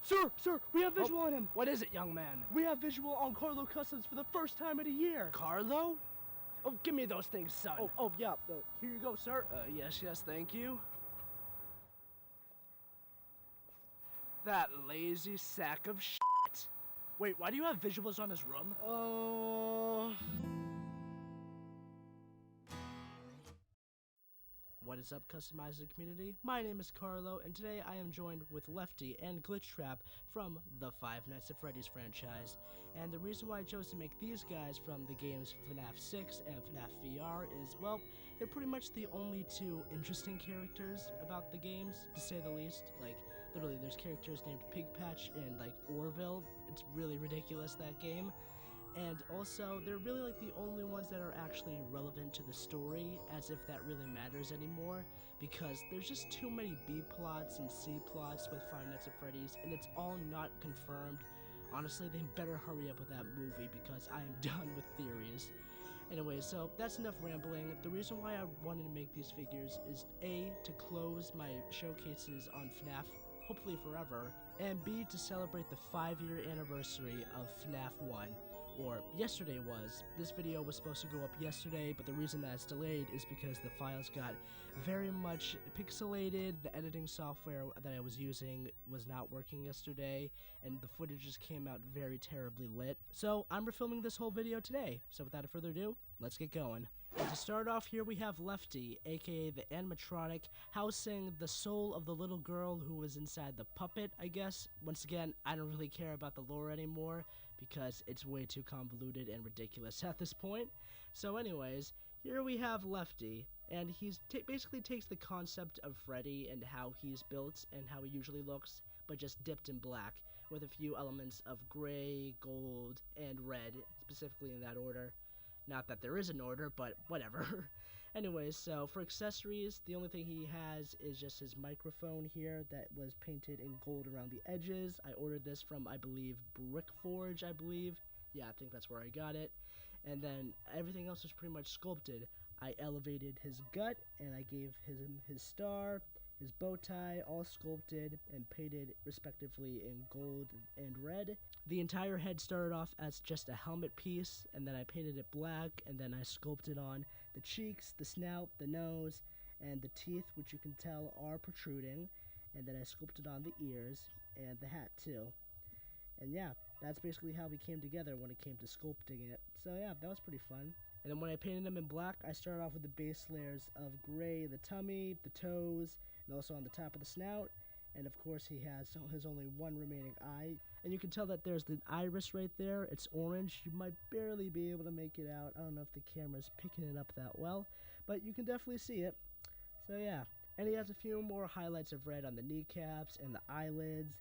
Sir, we have visual on him. What is it, young man? We have visual on Carlo Customs for the first time in a year. Carlo? Oh, give me those things, son. Oh, yeah. Here you go, sir. Yes, thank you. That lazy sack of shit. Wait, why do you have visuals on his room? What is up, customizing community? My name is Carlo, and today I am joined with Lefty and Glitchtrap from the Five Nights at Freddy's franchise. And the reason why I chose to make these guys from the games FNAF 6 and FNAF VR is, well, they're pretty much the only two interesting characters about the games, to say the least. Like, literally, there's characters named Pigpatch and, like, Orville. It's really ridiculous, that game. And also, they're really like the only ones that are actually relevant to the story, as if that really matters anymore, because there's just too many B plots and C plots with Five Nights at Freddy's, and it's all not confirmed. Honestly, they better hurry up with that movie, because I am done with theories. Anyway, so that's enough rambling. The reason why I wanted to make these figures is A, to close my showcases on FNAF, hopefully forever, and B, to celebrate the 5-year anniversary of FNAF 1, or yesterday was. This video was supposed to go up yesterday, but the reason that it's delayed is because the files got very much pixelated. The editing software that I was using was not working yesterday, and the footage just came out very terribly lit. So I'm refilming this whole video today. So without further ado, let's get going. And to start off, here we have Lefty, aka the animatronic, housing the soul of the little girl who was inside the puppet, I guess. Once again, I don't really care about the lore anymore, because it's way too convoluted and ridiculous at this point. So anyways, here we have Lefty, and he's basically takes the concept of Freddy and how he's built and how he usually looks, but just dipped in black, with a few elements of gray, gold, and red, specifically in that order. Not that there is an order, but whatever. Anyways, so for accessories, the only thing he has is just his microphone here that was painted in gold around the edges. I ordered this from, I believe, Brickforge, I believe. Yeah, I think that's where I got it. And then everything else was pretty much sculpted. I elevated his gut, and I gave him his star, his bow tie, all sculpted and painted respectively in gold and red. The entire head started off as just a helmet piece, and then I painted it black, and then I sculpted on the cheeks, the snout, the nose, and the teeth, which you can tell are protruding, and then I sculpted on the ears and the hat too. And yeah, that's basically how we came together when it came to sculpting it. So yeah, that was pretty fun. And then when I painted him in black, I started off with the base layers of gray, the tummy, the toes, and also on the top of the snout. And of course he has his only one remaining eye. And you can tell that there's the iris right there. It's orange. You might barely be able to make it out. I don't know if the camera's picking it up that well, but you can definitely see it. So yeah. And he has a few more highlights of red on the kneecaps and the eyelids.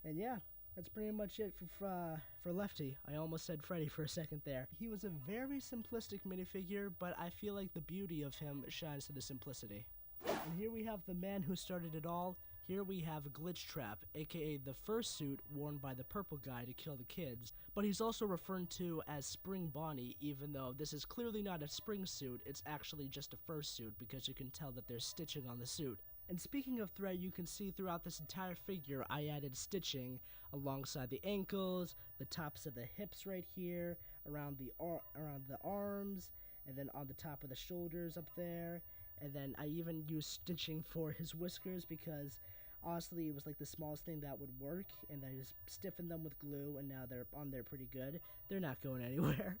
And yeah, that's pretty much it for Lefty. I almost said Freddy for a second there. He was a very simplistic minifigure, but I feel like the beauty of him shines to the simplicity. And here we have the man who started it all. Here we have Glitchtrap, aka the fursuit worn by the purple guy to kill the kids. But he's also referred to as Spring Bonnie, even though this is clearly not a spring suit, it's actually just a fursuit, because you can tell that there's stitching on the suit. And speaking of thread, you can see throughout this entire figure I added stitching alongside the ankles, the tops of the hips right here, around the arms, and then on the top of the shoulders up there. And then I even used stitching for his whiskers, because honestly it was like the smallest thing that would work, and I just stiffened them with glue, and now they're on there pretty good. They're not going anywhere.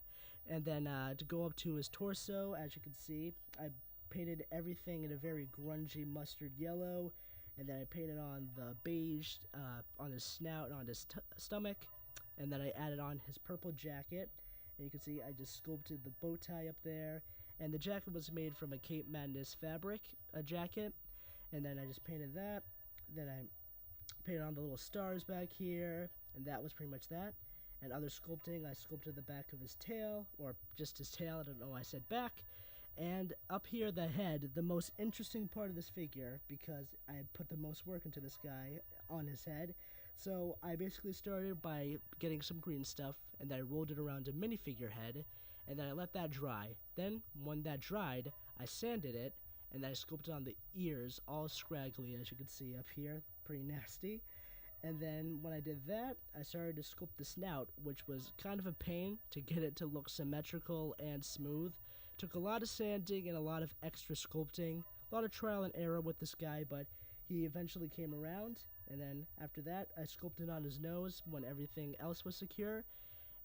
And then to go up to his torso, as you can see, I painted everything in a very grungy mustard yellow, and then I painted on the beige on his snout and on his stomach, and then I added on his purple jacket. And you can see I just sculpted the bow tie up there, and the jacket was made from a Cape Madness fabric, a jacket, and then I just painted that. Then I painted on the little stars back here, and that was pretty much that. And other sculpting, I sculpted the back of his tail, or just his tail, I don't know why I said back. And up here, the head, the most interesting part of this figure, because I put the most work into this guy on his head. So I basically started by getting some green stuff, and then I rolled it around a minifigure head, and then I let that dry. Then, when that dried, I sanded it, and then I sculpted on the ears, all scraggly, as you can see up here, pretty nasty. And then when I did that, I started to sculpt the snout, which was kind of a pain to get it to look symmetrical and smooth. Took a lot of sanding and a lot of extra sculpting, a lot of trial and error with this guy, but he eventually came around. And then after that, I sculpted on his nose when everything else was secure.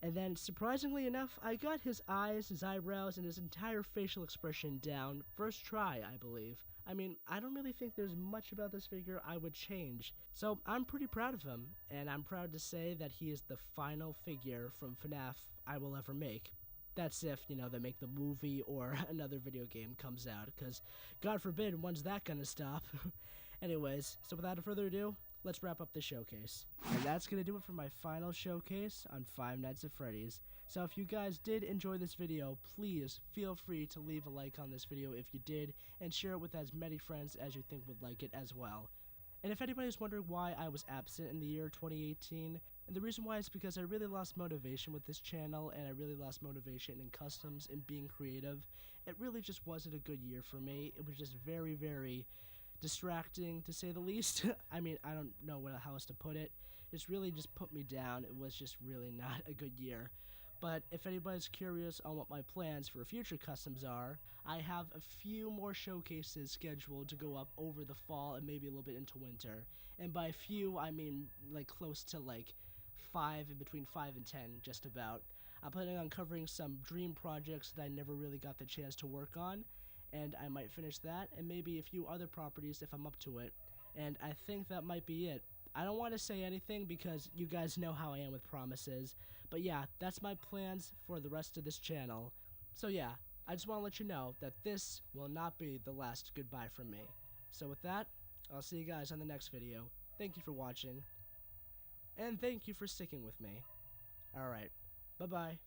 And then, surprisingly enough, I got his eyes, his eyebrows, and his entire facial expression down first try, I believe. I mean, I don't really think there's much about this figure I would change. So, I'm pretty proud of him, and I'm proud to say that he is the final figure from FNAF I will ever make. That's if, you know, they make the movie or another video game comes out, because God forbid, when's that gonna stop? Anyways, so without further ado, let's wrap up the showcase. And that's going to do it for my final showcase on Five Nights at Freddy's. So if you guys did enjoy this video, please feel free to leave a like on this video if you did, and share it with as many friends as you think would like it as well. And if anybody's wondering why I was absent in the year 2018, and the reason why is because I really lost motivation with this channel, and I really lost motivation in customs and being creative. It really just wasn't a good year for me. It was just very, very distracting, to say the least. I mean, I don't know how else to put it. It's really just put me down. It was just really not a good year. But if anybody's curious on what my plans for future customs are, I have a few more showcases scheduled to go up over the fall and maybe a little bit into winter. And by few, I mean like close to like 5, in between 5 and 10, just about. I'm planning on covering some dream projects that I never really got the chance to work on, and I might finish that, and maybe a few other properties if I'm up to it. And I think that might be it. I don't want to say anything because you guys know how I am with promises, but yeah, that's my plans for the rest of this channel. So yeah, I just want to let you know that this will not be the last goodbye from me. So with that, I'll see you guys on the next video. Thank you for watching, and thank you for sticking with me. Alright, bye-bye.